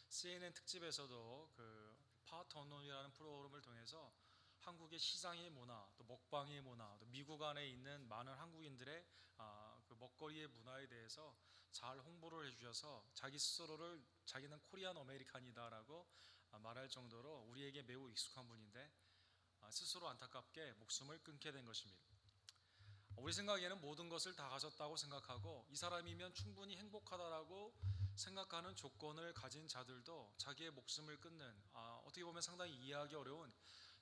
CNN 특집에서도 그 파트 언론이라는 프로그램을 통해서 한국의 시장의 문화, 또 먹방의 문화, 또 미국 안에 있는 많은 한국인들의 그 먹거리의 문화에 대해서 잘 홍보를 해주셔서 자기 스스로를 자기는 코리안 아메리칸이다라고 말할 정도로 우리에게 매우 익숙한 분인데 스스로 안타깝게 목숨을 끊게 된 것입니다. 우리 생각에는 모든 것을 다 가졌다고 생각하고 이 사람이면 충분히 행복하다라고 생각하는 조건을 가진 자들도 자기의 목숨을 끊는 어떻게 보면 상당히 이해하기 어려운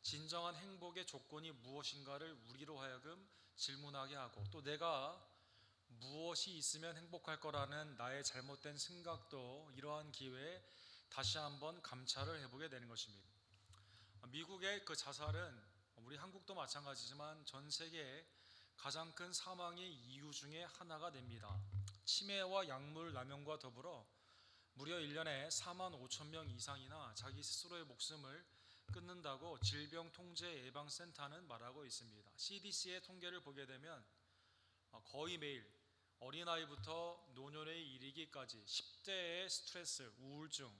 진정한 행복의 조건이 무엇인가를 우리로 하여금 질문하게 하고 또 내가 무엇이 있으면 행복할 거라는 나의 잘못된 생각도 이러한 기회에 다시 한번 감찰을 해보게 되는 것입니다. 미국의 그 자살은 우리 한국도 마찬가지지만 전 세계에 가장 큰 사망의 이유 중에 하나가 됩니다. 치매와 약물 남용과 더불어 무려 1년에 4만 5천 명 이상이나 자기 스스로의 목숨을 끊는다고 질병통제예방센터는 말하고 있습니다. CDC의 통계를 보게 되면 거의 매일 어린아이부터 노년에 이르기까지 10대의 스트레스, 우울증,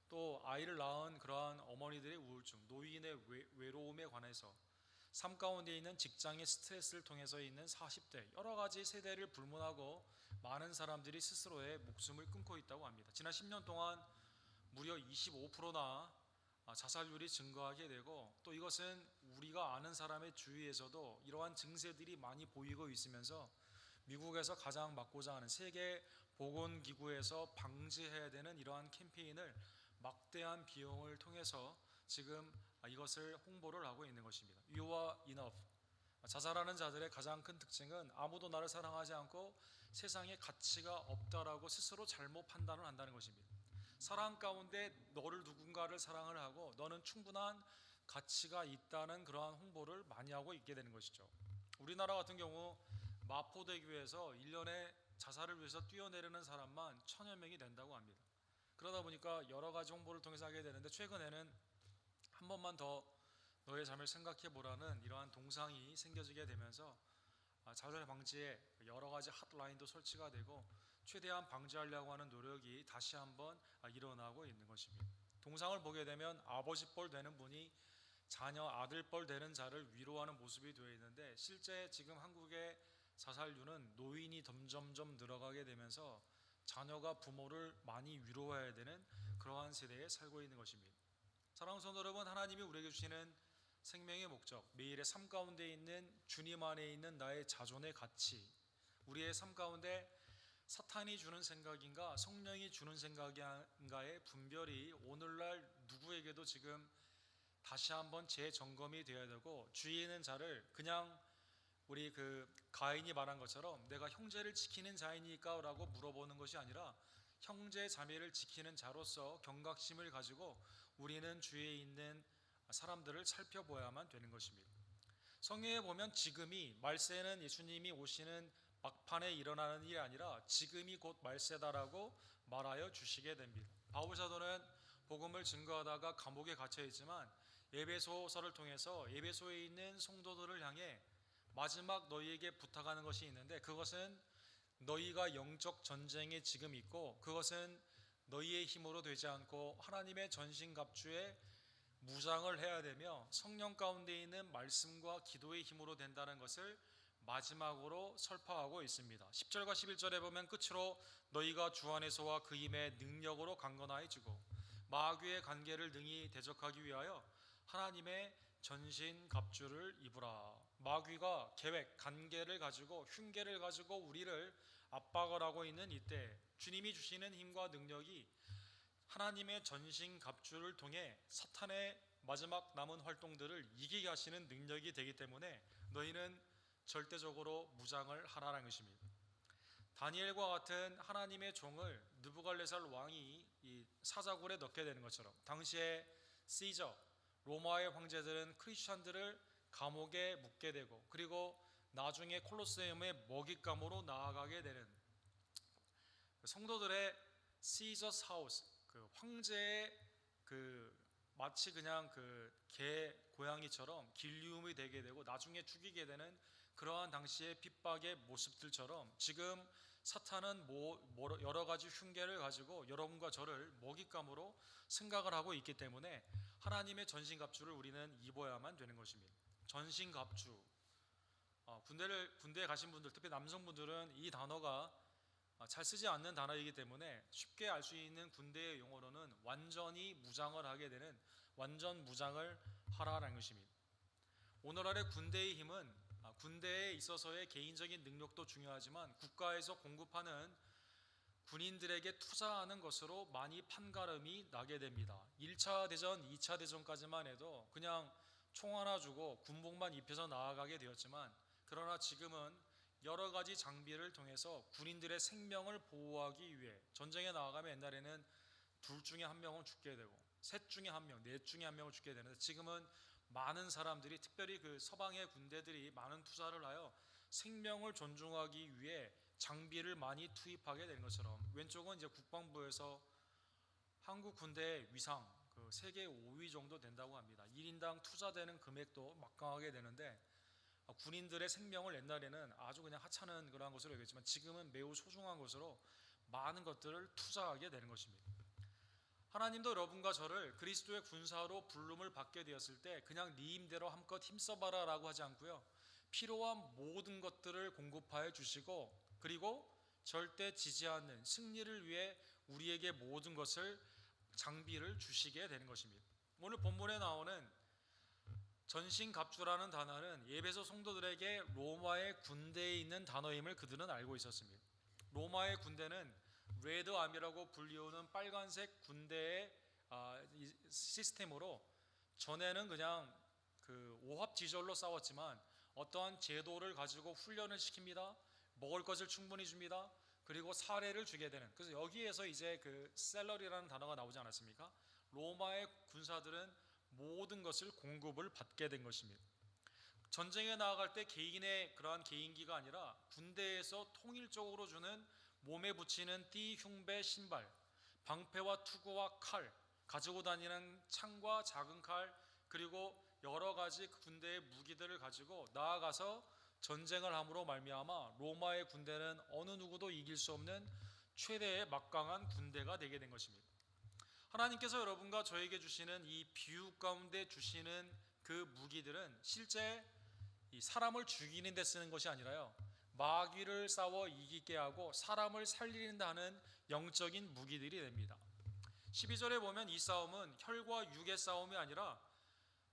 또 아이를 낳은 그러한 어머니들의 우울증, 노인의 외로움에 관해서 삶 가운데 있는 직장의 스트레스를 통해서 있는 40대 여러 가지 세대를 불문하고 많은 사람들이 스스로의 목숨을 끊고 있다고 합니다. 지난 10년 동안 무려 25%나 자살률이 증가하게 되고 또 이것은 우리가 아는 사람의 주위에서도 이러한 증세들이 많이 보이고 있으면서 미국에서 가장 맡고자 하는 세계보건기구에서 방지해야 되는 이러한 캠페인을 막대한 비용을 통해서 지금 이것을 홍보를 하고 있는 것입니다. You are enough. 자살하는 자들의 가장 큰 특징은 아무도 나를 사랑하지 않고 세상에 가치가 없다라고 스스로 잘못 판단을 한다는 것입니다. 사랑 가운데 너를 누군가를 사랑을 하고 너는 충분한 가치가 있다는 그러한 홍보를 많이 하고 있게 되는 것이죠. 우리나라 같은 경우 마포대교에서 1년에 자살을 위해서 뛰어내리는 사람만 1,000여 명이 된다고 합니다. 그러다 보니까 여러 가지 홍보를 통해서 하게 되는데 최근에는 한 번만 더 너의 삶을 생각해 보라는 이러한 동상이 생겨지게 되면서 자살 방지에 여러 가지 핫라인도 설치가 되고 최대한 방지하려고 하는 노력이 다시 한번 일어나고 있는 것입니다. 동상을 보게 되면 아버지뻘 되는 분이 자녀 아들뻘 되는 자를 위로하는 모습이 되어 있는데 실제 지금 한국의 자살률은 노인이 점점점 늘어가게 되면서 자녀가 부모를 많이 위로해야 되는 그러한 세대에 살고 있는 것입니다. 사랑하는 성도 여러분, 하나님이 우리에게 주시는 생명의 목적, 매일의 삶 가운데 있는 주님 안에 있는 나의 자존의 가치, 우리의 삶 가운데 사탄이 주는 생각인가 성령이 주는 생각인가의 분별이 오늘날 누구에게도 지금 다시 한번 재점검이 되어야 되고 주위에 있는 자를 그냥 우리 그 가인이 말한 것처럼 내가 형제를 지키는 자이니까 라고 물어보는 것이 아니라 형제 자매를 지키는 자로서 경각심을 가지고 우리는 주위에 있는 사람들을 살펴보아야만 되는 것입니다. 성경에 보면 지금이 말세는 예수님이 오시는 막판에 일어나는 일이 아니라 지금이 곧 말세다라고 말하여 주시게 됩니다. 바울 사도는 복음을 증거하다가 감옥에 갇혀 있지만 에베소서를 통해서 에베소에 있는 성도들을 향해 마지막 너희에게 부탁하는 것이 있는데 그것은 너희가 영적 전쟁에 지금 있고 그것은 너희의 힘으로 되지 않고 하나님의 전신갑주에 무장을 해야 되며 성령 가운데 있는 말씀과 기도의 힘으로 된다는 것을 마지막으로 설파하고 있습니다. 10절과 11절에 보면 끝으로 너희가 주 안에서와 그 힘의 능력으로 강건하여지고 마귀의 관계를 능히 대적하기 위하여 하나님의 전신갑주를 입으라. 마귀가 계획, 관계를 가지고 흉계를 가지고 우리를 압박을 하고 있는 이때 주님이 주시는 힘과 능력이 하나님의 전신갑주를 통해 사탄의 마지막 남은 활동들을 이기게 하시는 능력이 되기 때문에 너희는 절대적으로 무장을 하라는 것입니다. 다니엘과 같은 하나님의 종을 느부갈네살 왕이 이 사자굴에 넣게 되는 것처럼 당시에 시저 로마의 황제들은 크리스천들을 감옥에 묻게 되고 그리고 나중에 콜로세움의 먹잇감으로 나아가게 되는 성도들의 시저스 하우스, 그 황제의 그 마치 그냥 그 개 고양이처럼 길리움이 되게 되고 나중에 죽이게 되는 그러한 당시의 핍박의 모습들처럼 지금 사탄은 여러 가지 흉계를 가지고 여러분과 저를 먹잇감으로 생각을 하고 있기 때문에 하나님의 전신갑주를 우리는 입어야만 되는 것입니다. 전신갑주. 군대에 가신 분들, 특히 남성분들은 이 단어가 잘 쓰지 않는 단어이기 때문에 쉽게 알 수 있는 군대의 용어로는 완전히 무장을 하게 되는 완전 무장을 하라라는 것입니다. 오늘날의 군대의 힘은 군대에 있어서의 개인적인 능력도 중요하지만 국가에서 공급하는 군인들에게 투자하는 것으로 많이 판가름이 나게 됩니다. 1차 대전, 2차 대전까지만 해도 그냥 총 하나 주고 군복만 입혀서 나아가게 되었지만, 그러나 지금은 여러 가지 장비를 통해서 군인들의 생명을 보호하기 위해 전쟁에 나아가면 옛날에는 둘 중에 한 명은 죽게 되고 셋 중에 한 명, 넷 중에 한 명을 죽게 되는데, 지금은 많은 사람들이, 특별히 그 서방의 군대들이 많은 투자를 하여 생명을 존중하기 위해 장비를 많이 투입하게 되는 것처럼, 왼쪽은 이제 국방부에서 한국 군대의 위상 세계 5위 정도 된다고 합니다. 1인당 투자되는 금액도 막강하게 되는데, 군인들의 생명을 옛날에는 아주 그냥 하찮은 그러한 것으로 여겼지만 지금은 매우 소중한 것으로 많은 것들을 투자하게 되는 것입니다. 하나님도 여러분과 저를 그리스도의 군사로 부름을 받게 되었을 때 그냥 네 힘대로 함껏 힘써봐라 라고 하지 않고요, 필요한 모든 것들을 공급하여 주시고, 그리고 절대 지지 않는 승리를 위해 우리에게 모든 것을, 장비를 주시게 되는 것입니다. 오늘 본문에 나오는 전신갑주라는 단어는 예배소 성도들에게 로마의 군대에 있는 단어임을 그들은 알고 있었습니다. 로마의 군대는 레드 아미라고 불리우는 빨간색 군대의 시스템으로, 전에는 그냥 오합지졸로 싸웠지만 어떠한 제도를 가지고 훈련을 시킵니다. 먹을 것을 충분히 줍니다. 그리고 사례를 주게 되는, 그래서 여기에서 이제 셀러리라는 단어가 나오지 않았습니까? 로마의 군사들은 모든 것을 공급을 받게 된 것입니다. 전쟁에 나아갈 때 개인의 그러한 개인기가 아니라 군대에서 통일적으로 주는 몸에 붙이는 띠, 흉배, 신발, 방패와 투구와 칼, 가지고 다니는 창과 작은 칼, 그리고 여러 가지 군대의 무기들을 가지고 나아가서 전쟁을 함으로 말미암아 로마의 군대는 어느 누구도 이길 수 없는 최대의 막강한 군대가 되게 된 것입니다. 하나님께서 여러분과 저에게 주시는 이 비유 가운데 주시는 그 무기들은 실제 이 사람을 죽이는 데 쓰는 것이 아니라요, 마귀를 싸워 이기게 하고 사람을 살리는다는 영적인 무기들이 됩니다. 12절에 보면 이 싸움은 혈과 육의 싸움이 아니라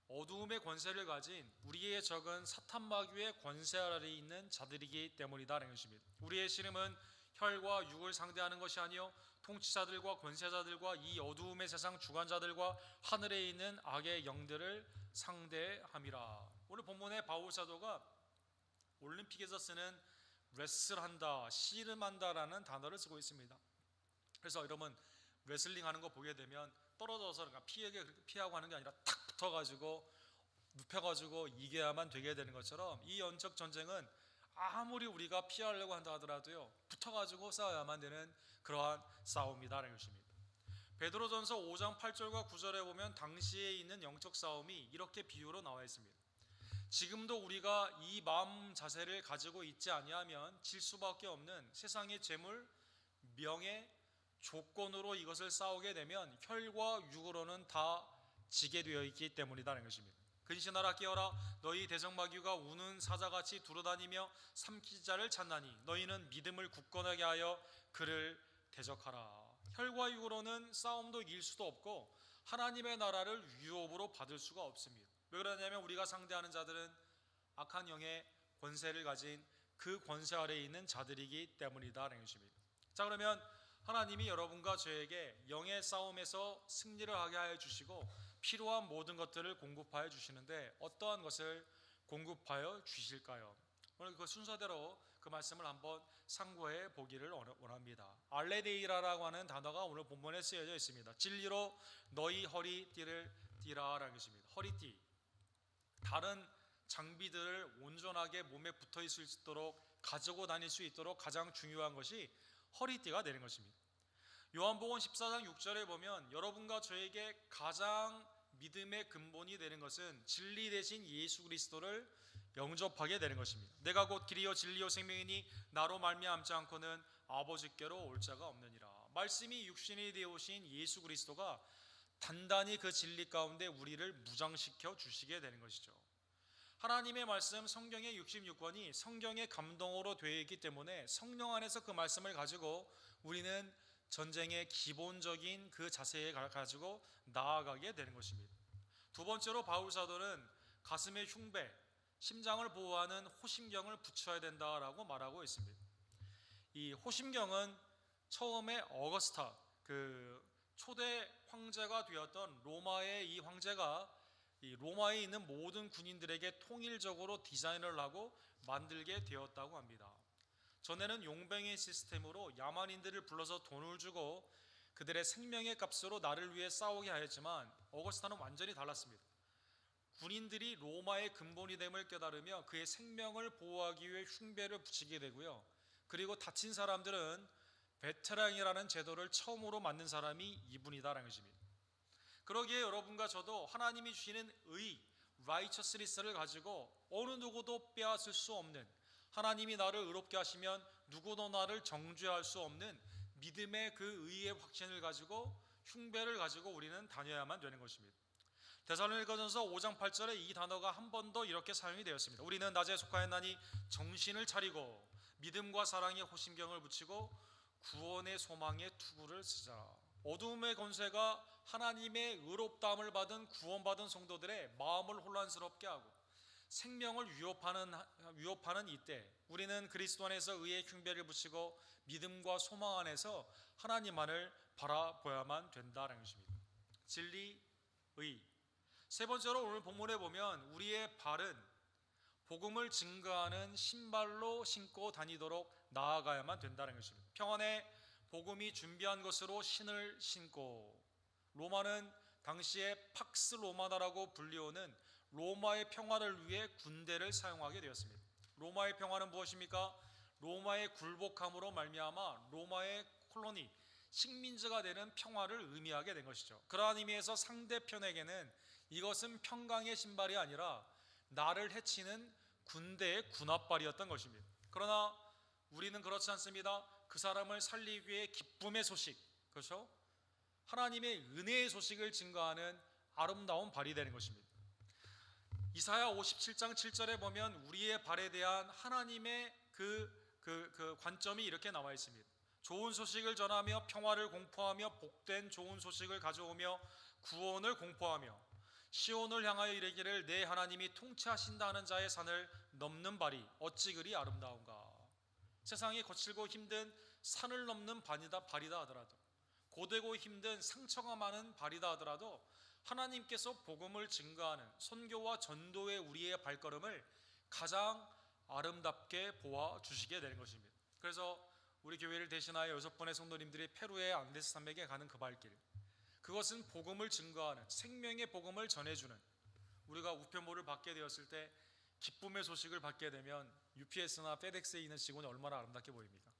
어두움의 권세를 가진 우리의 적은 사탄 마귀의 권세 아래에 있는 자들이기 때문이다라는 것입니다. 우리의 씨름은 혈과 육을 상대하는 것이 아니요 통치자들과 권세자들과 이 어두움의 세상 주관자들과 하늘에 있는 악의 영들을 상대함이라. 오늘 본문의 바울 사도가 올림픽에서 쓰는 레슬한다, 씨름한다라는 단어를 쓰고 있습니다. 그래서 여러분 레슬링 하는 거 보게 되면 떨어져서 그러니까 피하고 하는 게 아니라 탁 붙어가지고 눕혀가지고 이겨야만 되게 되는 것처럼, 이 영적 전쟁은 아무리 우리가 피하려고 한다 하더라도요 붙어가지고 싸워야만 되는 그러한 싸움이다라는 것입니다. 베드로전서 5장 8절과 9절에 보면 당시에 있는 영적 싸움이 이렇게 비유로 나와 있습니다. 지금도 우리가 이 마음 자세를 가지고 있지 아니하면 질 수밖에 없는 세상의 재물, 명예, 조건으로 이것을 싸우게 되면 혈과 육으로는 다 지게 되어 있기 때문이라는 것입니다. 근신하라 깨어라, 너희 대적마귀가 우는 사자같이 두루다니며 삼킬 자를 찾나니 너희는 믿음을 굳건하게 하여 그를 대적하라. 혈과 육으로는 싸움도 이길 수도 없고 하나님의 나라를 유업으로 받을 수가 없습니다. 왜 그러냐면 우리가 상대하는 자들은 악한 영의 권세를 가진 그 권세 아래에 있는 자들이기 때문이다라는 것입니다. 자, 그러면 하나님이 여러분과 저에게 영의 싸움에서 승리를 하게 하여 주시고 필요한 모든 것들을 공급하여 주시는데 어떠한 것을 공급하여 주실까요? 오늘 그 순서대로 그 말씀을 한번 상고해 보기를 원합니다. 알레데이라라고 하는 단어가 오늘 본문에 쓰여져 있습니다. 진리로 너희 허리띠를 띠라라는 것입니다. 허리띠, 다른 장비들을 온전하게 몸에 붙어 있을 수 있도록 가지고 다닐 수 있도록 가장 중요한 것이 허리띠가 되는 것입니다. 요한복음 14장 6절에 보면 여러분과 저에게 가장 믿음의 근본이 되는 것은 진리 대신 예수 그리스도를 영접하게 되는 것입니다. 내가 곧 길이요 진리요 생명이니 나로 말미암지 않고는 아버지께로 올 자가 없느니라. 말씀이 육신이 되어 오신 예수 그리스도가 단단히 그 진리 가운데 우리를 무장시켜 주시게 되는 것이죠. 하나님의 말씀 성경의 66권이 성경의 감동으로 되어 있기 때문에 성령 안에서 그 말씀을 가지고 우리는 전쟁의 기본적인 그 자세에 가지고 나아가게 되는 것입니다. 두 번째로 바울 사도는 가슴의 흉배, 심장을 보호하는 호심경을 붙여야 된다라고 말하고 있습니다. 이 호심경은 처음에 어거스타, 그 초대 황제가 되었던 로마의 이 황제가 이 로마에 있는 모든 군인들에게 통일적으로 디자인을 하고 만들게 되었다고 합니다. 전에는 용병의 시스템으로 야만인들을 불러서 돈을 주고 그들의 생명의 값으로 나를 위해 싸우게 하였지만 어거스타는 완전히 달랐습니다. 군인들이 로마의 근본이 됨을 깨달으며 그의 생명을 보호하기 위해 흉배를 붙이게 되고요. 그리고 다친 사람들은 베테랑이라는 제도를 처음으로 만든 사람이 이분이다라는 것입니다. 그러기에 여러분과 저도 하나님이 주시는 의, righteousness를 가지고 어느 누구도 빼앗을 수 없는, 하나님이 나를 의롭게 하시면 누구도 나를 정죄할 수 없는 믿음의 그 의의 확신을 가지고 흉배를 가지고 우리는 다녀야만 되는 것입니다. 데살로니가전서 5장 8절에 이 단어가 한 번 더 이렇게 사용이 되었습니다. 우리는 낮에 속하였나니 정신을 차리고 믿음과 사랑의 호심경을 붙이고 구원의 소망의 투구를 쓰자. 어둠의 권세가 하나님의 의롭다함을 받은 구원받은 성도들의 마음을 혼란스럽게 하고 생명을 위협하는 이때 우리는 그리스도 안에서 의의 흉배를 붙이고 믿음과 소망 안에서 하나님만을 바라보야만 된다는 것입니다. 진리, 의. 세 번째로 오늘 본문에 보면 우리의 발은 복음을 증거하는 신발로 신고 다니도록 나아가야만 된다는 것입니다. 평안의 복음이 준비한 것으로 신을 신고, 로마는 당시에 팍스 로마나라고 불리우는 로마의 평화를 위해 군대를 사용하게 되었습니다. 로마의 평화는 무엇입니까? 로마의 굴복함으로 말미암아 로마의 콜로니, 식민지가 되는 평화를 의미하게 된 것이죠. 그러한 의미에서 상대편에게는 이것은 평강의 신발이 아니라 나를 해치는 군대의 군합발이었던 것입니다. 그러나 우리는 그렇지 않습니다. 그 사람을 살리기 위해 기쁨의 소식, 그렇죠? 하나님의 은혜의 소식을 증거하는 아름다운 발이 되는 것입니다. 이사야 57장 7절에 보면 우리의 발에 대한 하나님의 그 관점이 이렇게 나와 있습니다. 좋은 소식을 전하며 평화를 공포하며 복된 좋은 소식을 가져오며 구원을 공포하며 시온을 향하여 이르기를 내 하나님이 통치하신다는 자의 산을 넘는 발이 어찌 그리 아름다운가. 세상이 거칠고 힘든 산을 넘는 발이다 하더라도, 고되고 힘든 상처가 많은 발이다 하더라도 하나님께서 복음을 증거하는 선교와 전도의 우리의 발걸음을 가장 아름답게 보아주시게 되는 것입니다. 그래서 우리 교회를 대신하여 6번의 성도님들이 페루의 안데스 산맥에 가는 그 발길, 그것은 복음을 증거하는 생명의 복음을 전해주는, 우리가 우편물을 받게 되었을 때 기쁨의 소식을 받게 되면 UPS나 페덱스에 있는 직원이 얼마나 아름답게 보입니까?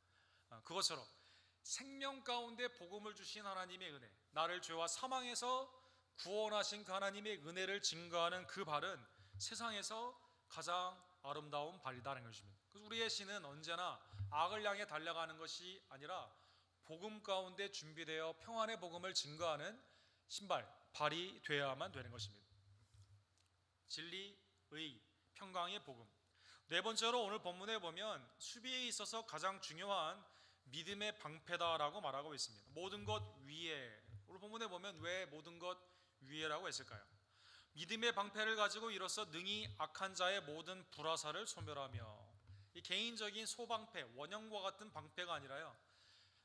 그것처럼 생명 가운데 복음을 주신 하나님의 은혜, 나를 죄와 사망에서 구원하신 그 하나님의 은혜를 증거하는 그 발은 세상에서 가장 아름다운 발이라는 것입니다. 그래서 우리의 신은 언제나 악을 향해 달려가는 것이 아니라 복음 가운데 준비되어 평안의 복음을 증거하는 신발, 발이 되어야만 되는 것입니다. 진리, 의, 평강의 복음. 네 번째로 오늘 본문에 보면 수비에 있어서 가장 중요한 믿음의 방패다라고 말하고 있습니다. 모든 것 위에. 오늘 본문에 보면 왜 모든 것 위에라고 했을까요? 믿음의 방패를 가지고 이로써 능히 악한 자의 모든 불화살을 소멸하며, 이 개인적인 소방패, 원형과 같은 방패가 아니라요,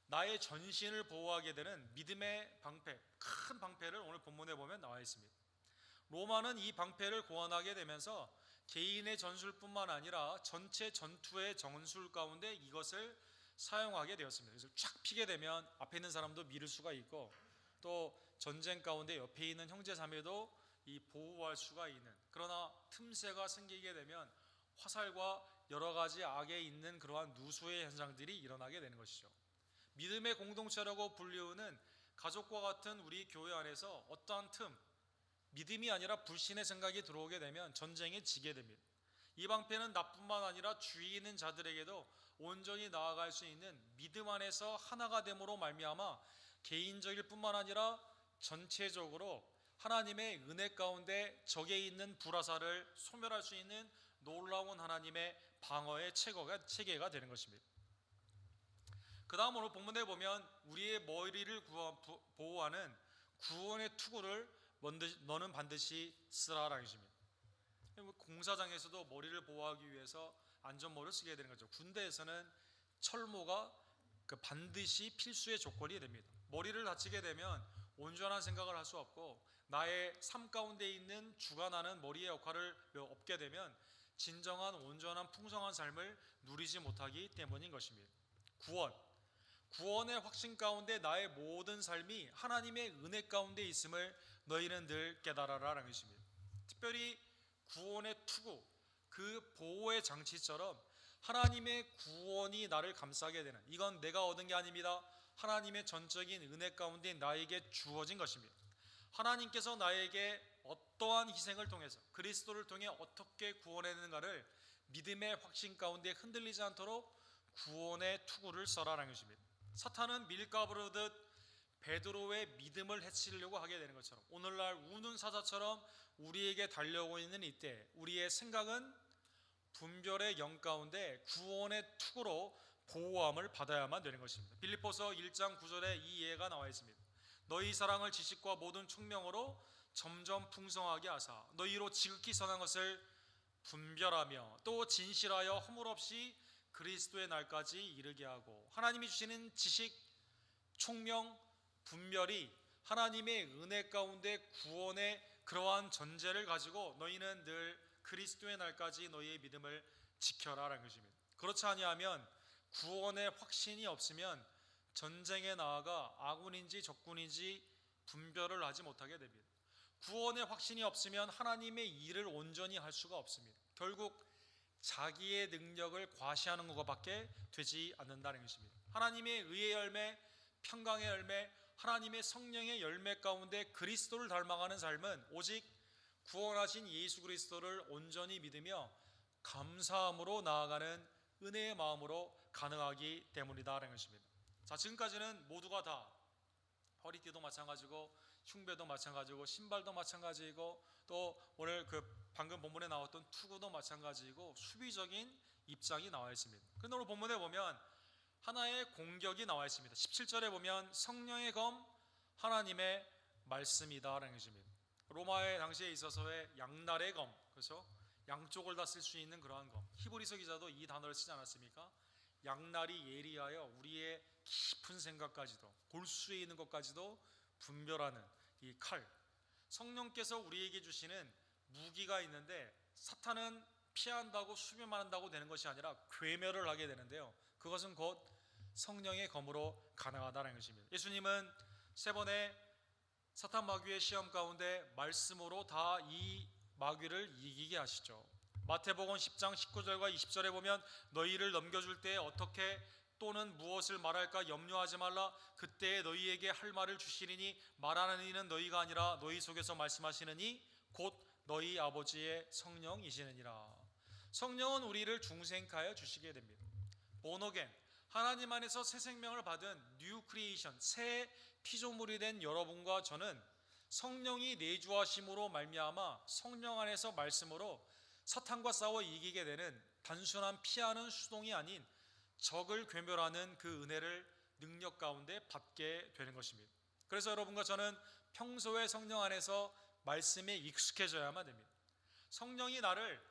나의 전신을 보호하게 되는 믿음의 방패, 큰 방패를 오늘 본문에 보면 나와 있습니다. 로마는 이 방패를 고안하게 되면서 개인의 전술뿐만 아니라 전체 전투의 전술 가운데 이것을 사용하게 되었습니다. 그래서 쫙 피게 되면 앞에 있는 사람도 밀을 수가 있고, 또 전쟁 가운데 옆에 있는 형제 자매도 이 보호할 수가 있는, 그러나 틈새가 생기게 되면 화살과 여러 가지 악에 있는 그러한 누수의 현상들이 일어나게 되는 것이죠. 믿음의 공동체라고 불리우는 가족과 같은 우리 교회 안에서 어떠한 틈, 믿음이 아니라 불신의 생각이 들어오게 되면 전쟁에 지게 됩니다. 이 방패는 나뿐만 아니라 주위에 있는 자들에게도 온전히 나아갈 수 있는 믿음 안에서 하나가 됨으로 말미암아 개인적일 뿐만 아니라 전체적으로 하나님의 은혜 가운데 적에 있는 불화살을 소멸할 수 있는 놀라운 하나님의 방어의 체계가 되는 것입니다. 그 다음 오늘 본문에 보면 우리의 머리를 보호하는 구원의 투구를 너는 반드시 쓰라라는 것입니다. 공사장에서도 머리를 보호하기 위해서 안전모를 쓰게 되는 거죠. 군대에서는 철모가 반드시 필수의 조건이 됩니다. 머리를 다치게 되면 온전한 생각을 할 수 없고 나의 삶 가운데 있는 주관하는 머리의 역할을 없게 되면 진정한 온전한 풍성한 삶을 누리지 못하기 때문인 것입니다. 구원의 확신 가운데 나의 모든 삶이 하나님의 은혜 가운데 있음을 너희는 늘 깨달아라라는 것입니다. 특별히 구원의 투구, 그 보호의 장치처럼 하나님의 구원이 나를 감싸게 되는, 이건 내가 얻은 게 아닙니다. 하나님의 전적인 은혜 가운데 나에게 주어진 것입니다. 하나님께서 나에게 어떠한 희생을 통해서 그리스도를 통해 어떻게 구원했는가를 믿음의 확신 가운데 흔들리지 않도록 구원의 투구를 써라라는 것입니다. 사탄은 밀가 부르듯 베드로의 믿음을 해치려고 하게 되는 것처럼 오늘날 우는 사자처럼 우리에게 달려오고 있는 이때 우리의 생각은 분별의 영 가운데 구원의 투구로 보호함을 받아야만 되는 것입니다. 빌립보서 1장 9절에 이 예가 나와 있습니다. 너희 사랑을 지식과 모든 총명으로 점점 풍성하게 하사 너희로 지극히 선한 것을 분별하며 또 진실하여 허물 없이 그리스도의 날까지 이르게 하고, 하나님이 주시는 지식, 총명, 분별이 하나님의 은혜 가운데 구원의 그러한 전제를 가지고 너희는 늘 그리스도의 날까지 너희의 믿음을 지켜라라는 것입니다. 그렇지 아니하면 구원의 확신이 없으면 전쟁에 나아가 아군인지 적군인지 분별을 하지 못하게 됩니다. 구원의 확신이 없으면 하나님의 일을 온전히 할 수가 없습니다. 결국 자기의 능력을 과시하는 것밖에 되지 않는다는 것입니다. 하나님의 의의 열매, 평강의 열매, 하나님의 성령의 열매 가운데 그리스도를 닮아가는 삶은 오직 구원하신 예수 그리스도를 온전히 믿으며 감사함으로 나아가는 은혜의 마음으로 가능하기 때문이다라는 것입니다. 자, 지금까지는 모두가 다 허리띠도 마찬가지고 흉배도 마찬가지고 신발도 마찬가지고 또 오늘 방금 본문에 나왔던 투구도 마찬가지고 수비적인 입장이 나와 있습니다. 그런데 오늘 본문에 보면 하나의 공격이 나와 있습니다. 17절에 보면 성령의 검 하나님의 말씀이다라는 것입니다. 로마의 당시에 있어서의 양날의 검, 그렇죠? 양쪽을 다 쓸 수 있는 그러한 검. 히브리서 기자도 이 단어를 쓰지 않았습니까? 양날이 예리하여 우리의 깊은 생각까지도 골수에 있는 것까지도 분별하는 이 칼. 성령께서 우리에게 주시는 무기가 있는데 사탄은 피한다고 수비만 한다고 되는 것이 아니라 괴멸을 하게 되는데요, 그것은 곧 성령의 검으로 가능하다는 것입니다. 예수님은 세 번의 사탄 마귀의 시험 가운데 말씀으로 다 이 마귀를 이기게 하시죠. 마태복음 10장 19절과 20절에 보면 너희를 넘겨줄 때에 어떻게 또는 무엇을 말할까 염려하지 말라. 그때에 너희에게 할 말을 주시리니 말하는 이는 너희가 아니라 너희 속에서 말씀하시느니 곧 너희 아버지의 성령이시느니라. 성령은 우리를 중생하여 주시게 됩니다. 본어겐, 하나님 안에서 새 생명을 받은 뉴 크리에이션, 새 피조물이 된 여러분과 저는 성령이 내주하심으로 말미암아 성령 안에서 말씀으로 사탄과 싸워 이기게 되는 단순한 피하는 수동이 아닌 적을 괴멸하는 그 은혜를 능력 가운데 받게 되는 것입니다. 그래서 여러분과 저는 평소에 성령 안에서 말씀에 익숙해져야만 됩니다. 성령이 나를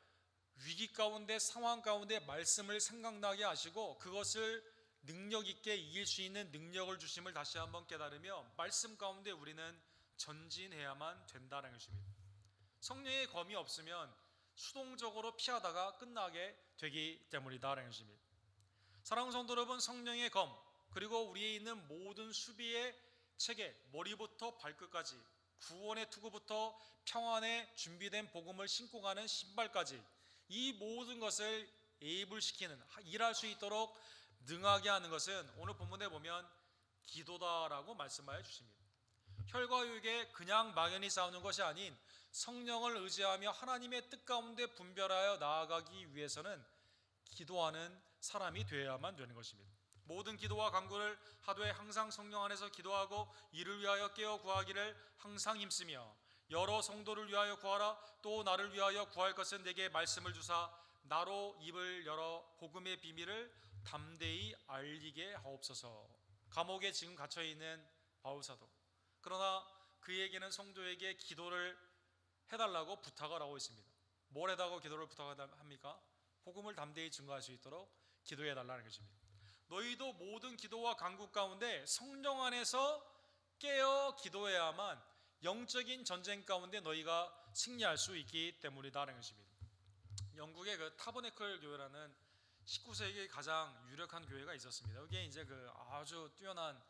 위기 가운데 상황 가운데 말씀을 생각나게 하시고 그것을 능력 있게 이길 수 있는 능력을 주심을 다시 한번 깨달으며 말씀 가운데 우리는 전진해야만 된다는 것입니다. 성령의 검이 없으면 수동적으로 피하다가 끝나게 되기 때문이다라는 것입니다. 사랑하는 성도 여러분, 성령의 검 그리고 우리에 있는 모든 수비의 체계, 머리부터 발끝까지 구원의 투구부터 평안에 준비된 복음을 신고 가는 신발까지 이 모든 것을 에이블시키는, 일할 수 있도록 능하게 하는 것은 오늘 본문에 보면 기도다라고 말씀하여 주십니다. 혈과 육에 그냥 막연히 싸우는 것이 아닌 성령을 의지하며 하나님의 뜻 가운데 분별하여 나아가기 위해서는 기도하는 사람이 되어야만 되는 것입니다. 모든 기도와 간구를 하되 항상 성령 안에서 기도하고 이를 위하여 깨어 구하기를 항상 힘쓰며 여러 성도를 위하여 구하라. 또 나를 위하여 구할 것은 내게 말씀을 주사 나로 입을 열어 복음의 비밀을 담대히 알리게 하옵소서. 감옥에 지금 갇혀 있는 바울 사도, 그러나 그에게는 성도에게 기도를 해달라고 부탁을 하고 있습니다. 뭘 해달라고 기도를 부탁합니까? 복음을 담대히 증거할 수 있도록 기도해달라는 것입니다. 너희도 모든 기도와 간구 가운데 성령 안에서 깨어 기도해야만 영적인 전쟁 가운데 너희가 승리할 수 있기 때문이다라는 것입니다. 영국의 그 타버네클 교회라는 19세기 가장 유력한 교회가 있었습니다. 여기에 이제 그 아주 뛰어난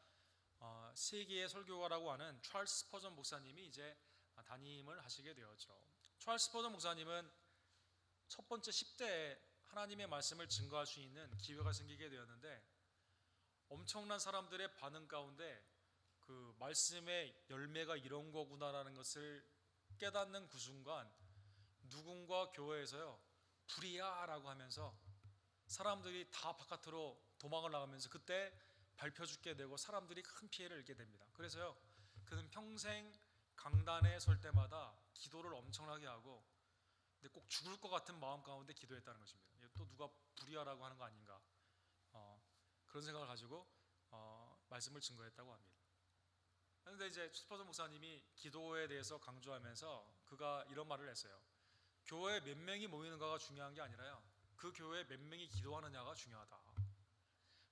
세계의 설교가라고 하는 찰스 스퍼전 목사님이 이제 담임을 하시게 되었죠. 찰스 스퍼전 목사님은 첫 번째 10대에 하나님의 말씀을 증거할 수 있는 기회가 생기게 되었는데 엄청난 사람들의 반응 가운데 그 말씀의 열매가 이런 거구나라는 것을 깨닫는 그 순간 누군가 교회에서요 불이야 라고 하면서 사람들이 다 바깥으로 도망을 나가면서 그때 밟혀 죽게 되고 사람들이 큰 피해를 입게 됩니다. 그래서요 그는 평생 강단에 설 때마다 기도를 엄청나게 하고 근데 꼭 죽을 것 같은 마음 가운데 기도했다는 것입니다. 또 누가 불이야라고 하는 거 아닌가 그런 생각을 가지고 말씀을 증거했다고 합니다. 그런데 이제 스퍼전 목사님이 기도에 대해서 강조하면서 그가 이런 말을 했어요. 교회에 몇 명이 모이는가가 중요한 게 아니라요 그 교회에 몇 명이 기도하느냐가 중요하다.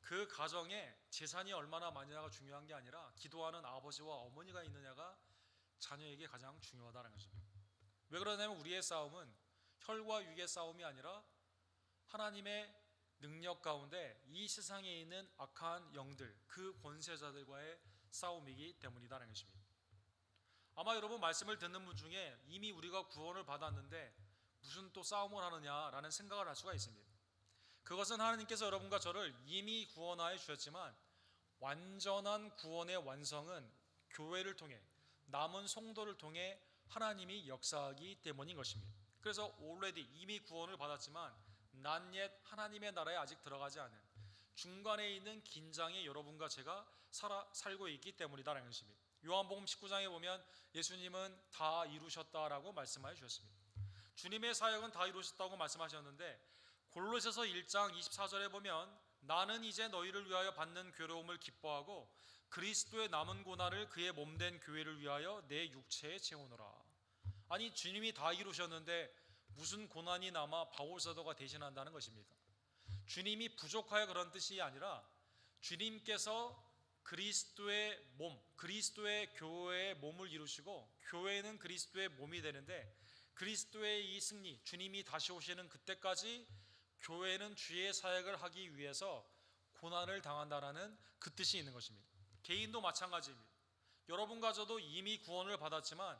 그 가정에 재산이 얼마나 많으냐가 중요한 게 아니라 기도하는 아버지와 어머니가 있느냐가 자녀에게 가장 중요하다는 것입니다. 왜 그러냐면 우리의 싸움은 혈과 육의 싸움이 아니라 하나님의 능력 가운데 이 세상에 있는 악한 영들, 그 권세자들과의 싸움이기 때문이다라는 것입니다. 아마 여러분 말씀을 듣는 분 중에 이미 우리가 구원을 받았는데 무슨 또 싸움을 하느냐라는 생각을 할 수가 있습니다. 그것은 하나님께서 여러분과 저를 이미 구원하여 주셨지만 완전한 구원의 완성은 교회를 통해 남은 성도를 통해 하나님이 역사하기 때문인 것입니다. 그래서 already 이미 구원을 받았지만 not yet 하나님의 나라에 아직 들어가지 않은 중간에 있는 긴장에 여러분과 제가 살고 있기 때문이다라는 것입니다. 요한복음 19장에 보면 예수님은 다 이루셨다라고 말씀하여 주셨습니다. 주님의 사역은 다 이루셨다고 말씀하셨는데 골로새서 1장 24절에 보면 나는 이제 너희를 위하여 받는 괴로움을 기뻐하고 그리스도의 남은 고난을 그의 몸된 교회를 위하여 내 육체에 채우노라. 아니 주님이 다 이루셨는데 무슨 고난이 남아 바울 사도가 대신한다는 것입니까? 주님이 부족하여 그런 뜻이 아니라 주님께서 그리스도의 몸, 그리스도의 교회의 몸을 이루시고 교회는 그리스도의 몸이 되는데 그리스도의 이 승리, 주님이 다시 오시는 그때까지 교회는 주의 사역을 하기 위해서 고난을 당한다라는 그 뜻이 있는 것입니다. 개인도 마찬가지입니다. 여러분과 저도 이미 구원을 받았지만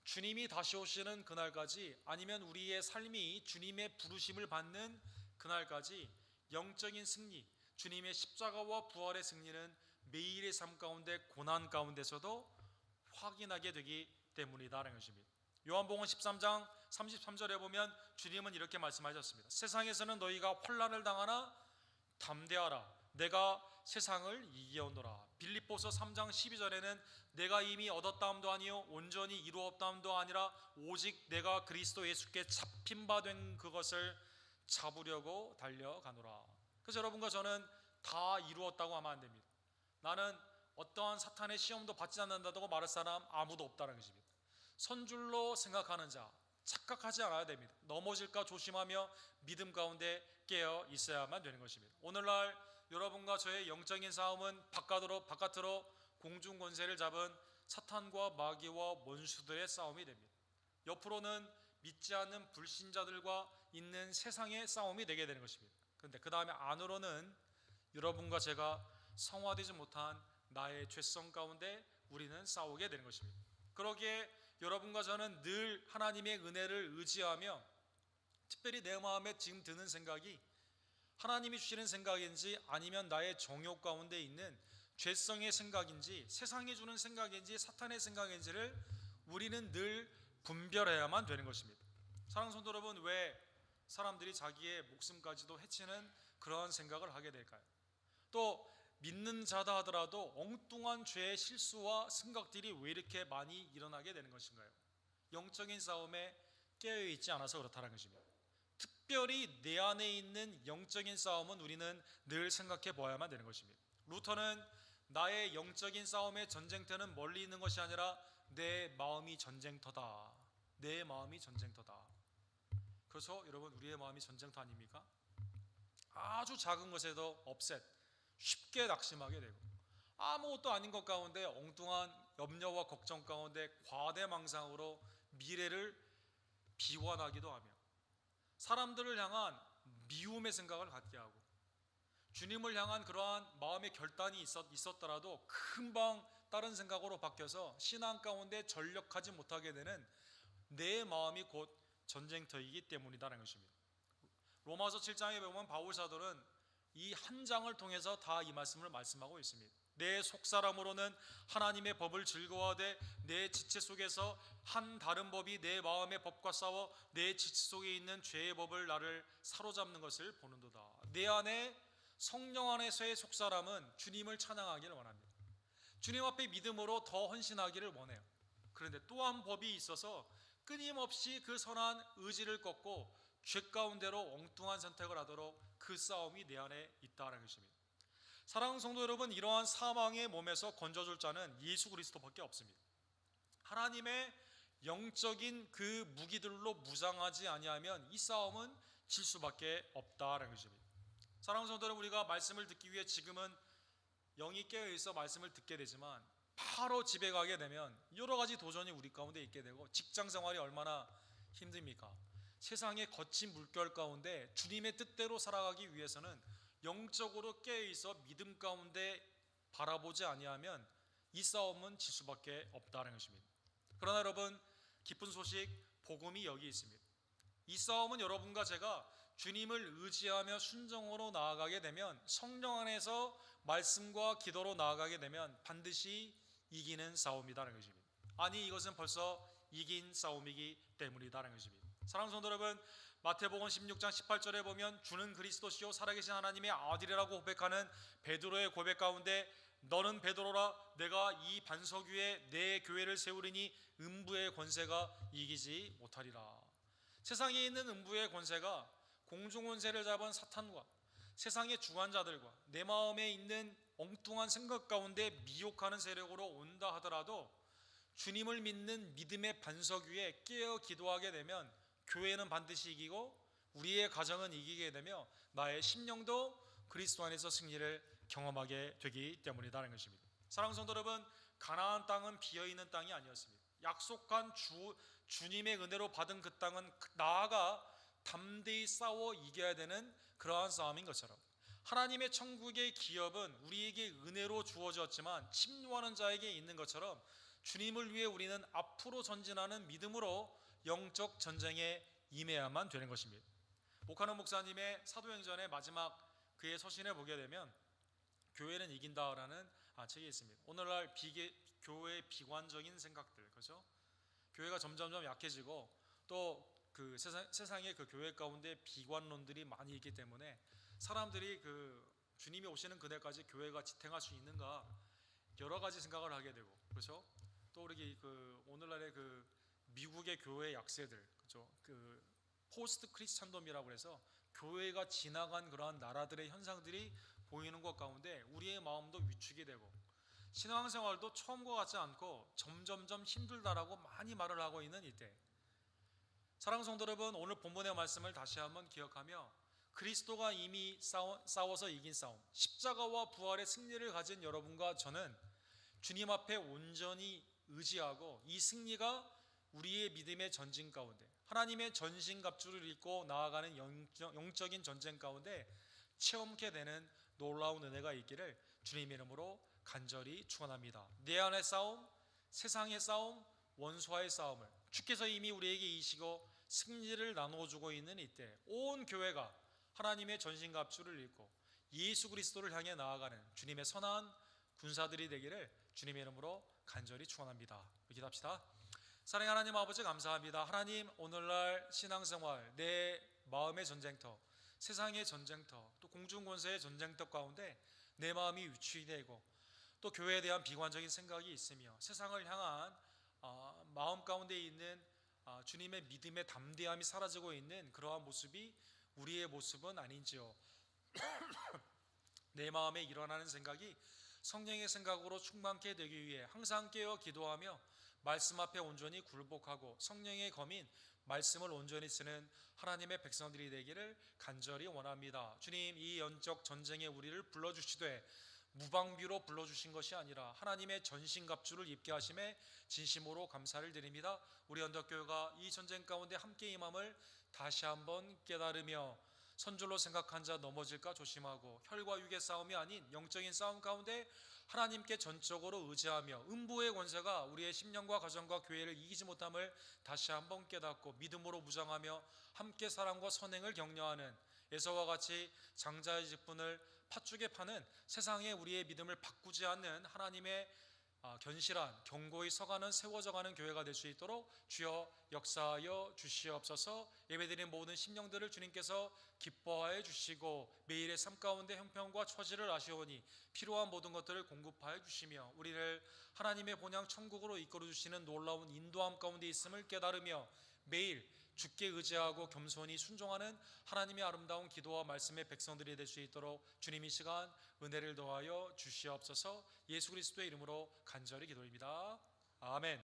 주님이 다시 오시는 그날까지 아니면 우리의 삶이 주님의 부르심을 받는 그날까지 영적인 승리, 주님의 십자가와 부활의 승리는 매일의 삶 가운데 고난 가운데서도 확인하게 되기 때문이다라는 것입니다. 요한복음 13장 33절에 보면 주님은 이렇게 말씀하셨습니다. 세상에서는 너희가 환난을 당하나 담대하라. 내가 세상을 이기었노라. 빌립보서 3장 12절에는 내가 이미 얻었다함도 아니요 온전히 이루었다함도 아니라 오직 내가 그리스도 예수께 잡힌 바 된 그것을 잡으려고 달려가노라. 그래서 여러분과 저는 다 이루었다고 하면 안 됩니다. 나는 어떠한 사탄의 시험도 받지 않는다고 말할 사람 아무도 없다는 것입니다. 선줄로 생각하는 자, 착각하지 않아야 됩니다. 넘어질까 조심하며 믿음 가운데 깨어 있어야만 되는 것입니다. 오늘날 여러분과 저의 영적인 싸움은 바깥으로 공중 권세를 잡은 사탄과 마귀와 원수들의 싸움이 됩니다. 옆으로는 믿지 않는 불신자들과 있는 세상의 싸움이 되게 되는 것입니다. 그런데 그 다음에 안으로는 여러분과 제가 성화되지 못한 나의 죄성 가운데 우리는 싸우게 되는 것입니다. 그러기에 여러분과 저는 늘 하나님의 은혜를 의지하며 특별히 내 마음에 지금 드는 생각이 하나님이 주시는 생각인지 아니면 나의 정욕 가운데 있는 죄성의 생각인지 세상이 주는 생각인지 사탄의 생각인지를 우리는 늘 분별해야만 되는 것입니다. 사랑하는 성도 여러분, 왜 사람들이 자기의 목숨까지도 해치는 그런 생각을 하게 될까요? 또 믿는 자다 하더라도 엉뚱한 죄의 실수와 생각들이 왜 이렇게 많이 일어나게 되는 것인가요? 영적인 싸움에 깨어있지 않아서 그렇다는 것입니다. 특별히 내 안에 있는 영적인 싸움은 우리는 늘 생각해 보아야만 되는 것입니다. 루터는 나의 영적인 싸움의 전쟁터는 멀리 있는 것이 아니라 내 마음이 전쟁터다. 내 마음이 전쟁터다. 그래서 여러분, 우리의 마음이 전쟁터 아닙니까? 아주 작은 것에도 업셋, 쉽게 낙심하게 되고, 아무것도 아닌 것 가운데 엉뚱한 염려와 걱정 가운데 과대망상으로 미래를 비관하기도 하며, 사람들을 향한 미움의 생각을 갖게 하고, 주님을 향한 그러한 마음의 결단이 있었더라도 금방 다른 생각으로 바뀌어서 신앙 가운데 전력하지 못하게 되는 내 마음이 곧 전쟁터이기 때문이다라는 것입니다. 로마서 7장에 보면 바울 사도는 이 한 장을 통해서 다 이 말씀을 말씀하고 있습니다. 내 속사람으로는 하나님의 법을 즐거워하되 내 지체 속에서 한 다른 법이 내 마음의 법과 싸워 내 지체 속에 있는 죄의 법을 나를 사로잡는 것을 보는도다. 내 안에 성령 안에서의 속사람은 주님을 찬양하기를 원합니다. 주님 앞에 믿음으로 더 헌신하기를 원해요. 그런데 또 한 법이 있어서 끊임없이 그 선한 의지를 꺾고 죄 가운데로 엉뚱한 선택을 하도록 그 싸움이 내 안에 있다는 것입니다. 사랑하는 성도 여러분, 이러한 사망의 몸에서 건져줄 자는 예수 그리스도밖에 없습니다. 하나님의 영적인 그 무기들로 무장하지 아니하면 이 싸움은 질 수밖에 없다는 것입니다. 사랑하는 성도 여러분, 우리가 말씀을 듣기 위해 지금은 영이 깨어있어 말씀을 듣게 되지만 바로 집에 가게 되면 여러 가지 도전이 우리 가운데 있게 되고, 직장 생활이 얼마나 힘듭니까? 세상의 거친 물결 가운데 주님의 뜻대로 살아가기 위해서는 영적으로 깨어있어 믿음 가운데 바라보지 아니하면 이 싸움은 질 수밖에 없다는 것입니다. 그러나 여러분, 기쁜 소식, 복음이 여기 있습니다. 이 싸움은 여러분과 제가 주님을 의지하며 순종으로 나아가게 되면, 성령 안에서 말씀과 기도로 나아가게 되면 반드시 이기는 싸움이다라는 것입니다. 아니, 이것은 벌써 이긴 싸움이기 때문이다라는 것입니다. 사랑하는 성도 여러분, 마태복음 16장 18절에 보면 주는 그리스도시요 살아계신 하나님의 아들이라고 고백하는 베드로의 고백 가운데 너는 베드로라, 내가 이 반석 위에 내 교회를 세우리니 음부의 권세가 이기지 못하리라. 세상에 있는 음부의 권세가 공중 권세를 잡은 사탄과 세상의 주관자들과 내 마음에 있는 엉뚱한 생각 가운데 미혹하는 세력으로 온다 하더라도 주님을 믿는 믿음의 반석 위에 깨어 기도하게 되면 교회는 반드시 이기고 우리의 가정은 이기게 되며 나의 심령도 그리스도 안에서 승리를 경험하게 되기 때문이라는 것입니다. 사랑하는 성도 여러분, 가나안 땅은 비어있는 땅이 아니었습니다. 약속한 주님의 은혜로 받은 그 땅은 나아가 담대히 싸워 이겨야 되는 그러한 싸움인 것처럼, 하나님의 천국의 기업은 우리에게 은혜로 주어졌지만 침노하는 자에게 있는 것처럼 주님을 위해 우리는 앞으로 전진하는 믿음으로 영적 전쟁에 임해야만 되는 것입니다. 목하는 목사님의 사도행전의 마지막 그의 서신에 보게 되면 교회는 이긴다라는 책이 있습니다. 오늘날 교회의 비관적인 생각들, 그렇죠? 교회가 점점점 약해지고 또 그 세상의 그 교회 가운데 비관론들이 많이 있기 때문에 사람들이 그 주님이 오시는 그날까지 교회가 지탱할 수 있는가 여러 가지 생각을 하게 되고, 그렇죠? 또 우리 그 오늘날의 그 미국의 교회 약세들, 그렇죠? 그 포스트 크리스찬덤이라고 해서 교회가 지나간 그러한 나라들의 현상들이 보이는 것 가운데 우리의 마음도 위축이 되고 신앙생활도 처음과 같지 않고 점점점 힘들다라고 많이 말을 하고 있는 이때, 사랑하는 성도 여러분, 오늘 본문의 말씀을 다시 한번 기억하며 그리스도가 이미 싸워서 이긴 싸움, 십자가와 부활의 승리를 가진 여러분과 저는 주님 앞에 온전히 의지하고 이 승리가 우리의 믿음의 전진 가운데 하나님의 전신갑주를 입고 나아가는 영적인 전쟁 가운데 체험케 되는 놀라운 은혜가 있기를 주님의 이름으로 간절히 축원합니다. 내 안의 싸움, 세상의 싸움, 원수와의 싸움을 주께서 이미 우리에게 이기시고 승리를 나누어주고 있는 이때 온 교회가 하나님의 전신갑주를 입고 예수 그리스도를 향해 나아가는 주님의 선한 군사들이 되기를 주님의 이름으로 간절히 축원합니다. 기도합시다. 사랑의 하나님 아버지, 감사합니다. 하나님, 오늘날 신앙생활, 내 마음의 전쟁터, 세상의 전쟁터, 또 공중권세의 전쟁터 가운데 내 마음이 위축되고 또 교회에 대한 비관적인 생각이 있으며 세상을 향한 마음 가운데 있는 주님의 믿음의 담대함이 사라지고 있는 그러한 모습이 우리의 모습은 아닌지요. 내 마음에 일어나는 생각이 성령의 생각으로 충만케 되기 위해 항상 깨어 기도하며 말씀 앞에 온전히 굴복하고 성령의 검인 말씀을 온전히 쓰는 하나님의 백성들이 되기를 간절히 원합니다. 주님, 이 영적 전쟁에 우리를 불러주시되 무방비로 불러주신 것이 아니라 하나님의 전신갑주를 입게 하심에 진심으로 감사를 드립니다. 우리 언덕교회가 이 전쟁 가운데 함께 임함을 다시 한번 깨달으며 선줄로 생각한 자 넘어질까 조심하고 혈과 육의 싸움이 아닌 영적인 싸움 가운데 하나님께 전적으로 의지하며 음부의 권세가 우리의 심령과 가정과 교회를 이기지 못함을 다시 한번 깨닫고 믿음으로 무장하며 함께 사랑과 선행을 격려하는 에서와 같이 장자의 직분을 팥죽에 파는 세상에 우리의 믿음을 바꾸지 않는 하나님의 견실한 경고의 서가는 세워져가는 교회가 될 수 있도록 주여 역사하여 주시옵소서. 예배드린 모든 심령들을 주님께서 기뻐하여 주시고 매일의 삶 가운데 형편과 처지를 아시오니 필요한 모든 것들을 공급하여 주시며 우리를 하나님의 본향 천국으로 이끌어 주시는 놀라운 인도함 가운데 있음을 깨달으며 매일 주께 의지하고 겸손히 순종하는 하나님의 아름다운 기도와 말씀의 백성들이 될 수 있도록 주님 이 시간 은혜를 더하여 주시옵소서. 예수 그리스도의 이름으로 간절히 기도합니다. 아멘.